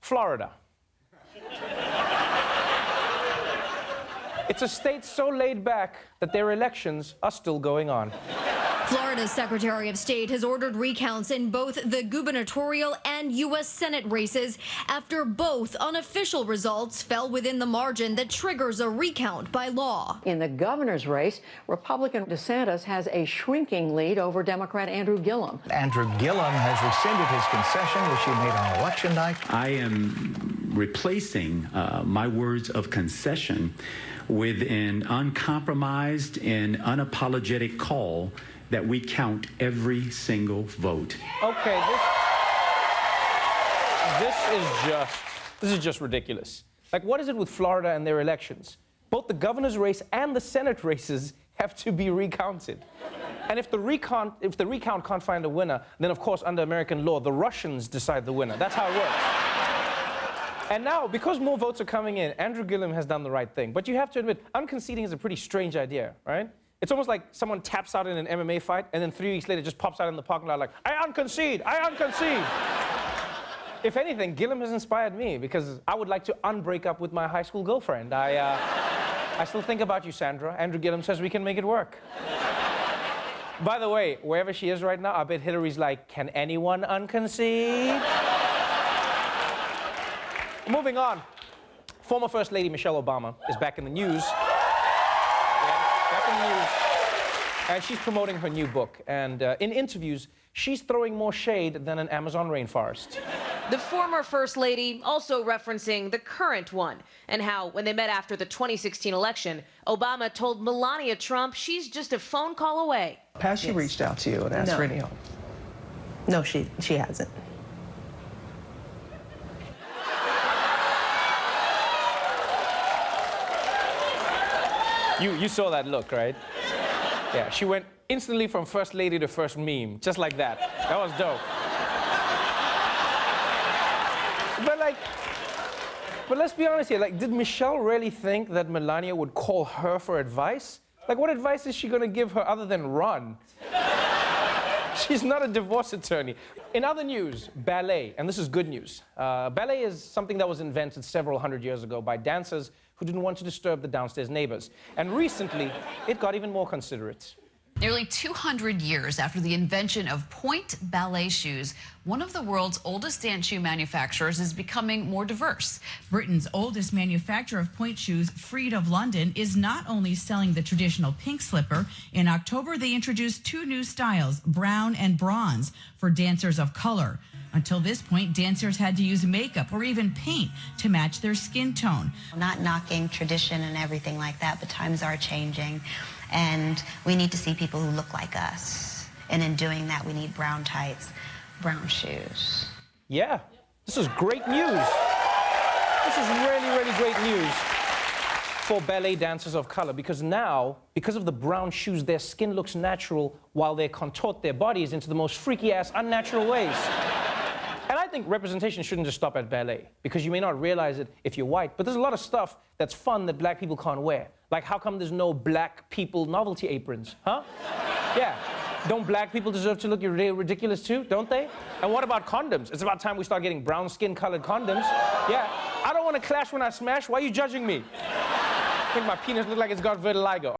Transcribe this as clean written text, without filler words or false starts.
Florida. It's a state so laid back that their elections are still going on. Florida's Secretary of State has ordered recounts in both the gubernatorial and U.S. Senate races after both unofficial results fell within the margin that triggers a recount by law. In the governor's race, Republican DeSantis has a shrinking lead over Democrat Andrew Gillum. Andrew Gillum has rescinded his concession, which he made on election night. I am replacing my words of concession with an uncompromised and unapologetic call that we count every single vote. Okay, this is just ridiculous. Like, what is it with Florida and their elections? Both the governor's race and the Senate races have to be recounted. And if the recount can't find a winner, then of course under American law, the Russians decide the winner. That's how it works. And now, because more votes are coming in, Andrew Gillum has done the right thing. But you have to admit, unconceding is a pretty strange idea, right? It's almost like someone taps out in an MMA fight, and then 3 weeks later just pops out in the parking lot like, I unconcede, I unconcede. If anything, Gillum has inspired me, because I would like to unbreak up with my high school girlfriend. I still think about you, Sandra. Andrew Gillum says we can make it work. By the way, wherever she is right now, I bet Hillary's like, can anyone unconcede? Moving on. Former First Lady Michelle Obama is back in the news. Back in the news. And she's promoting her new book. And in interviews, she's throwing more shade than an Amazon rainforest. The former First Lady also referencing the current one and how, when they met after the 2016 election, Obama told Melania Trump she's just a phone call away. Has she reached out to you and asked for any help? No, she hasn't. You saw that look, right? Yeah, she went instantly from First Lady to First Meme, just like that. That was dope. But let's be honest here, like, did Michelle really think that Melania would call her for advice? Like, what advice is she gonna give her other than run? She's not a divorce attorney. In other news, ballet, and this is good news. Ballet is something that was invented several hundred years ago by dancers who didn't want to disturb the downstairs neighbors. And recently, it got even more considerate. Nearly 200 years after the invention of point ballet shoes, one of the world's oldest dance shoe manufacturers is becoming more diverse. Britain's oldest manufacturer of point shoes, Freed of London, is not only selling the traditional pink slipper. In October, they introduced two new styles, brown and bronze, for dancers of color. Until this point, dancers had to use makeup or even paint to match their skin tone. Not knocking tradition and everything like that, but times are changing, and we need to see people who look like us. And in doing that, we need brown tights, brown shoes. Yeah, this is great news. This is really, really great news for ballet dancers of color, because now, because of the brown shoes, their skin looks natural while they contort their bodies into the most freaky-ass, unnatural ways. And I think representation shouldn't just stop at ballet, because you may not realize it if you're white, but there's a lot of stuff that's fun that black people can't wear. Like, how come there's no black people novelty aprons, huh? Yeah. Don't black people deserve to look ridiculous too, don't they? And what about condoms? It's about time we start getting brown skin-colored condoms. Yeah. I don't want to clash when I smash. Why are you judging me? I think my penis looks like it's got vitiligo.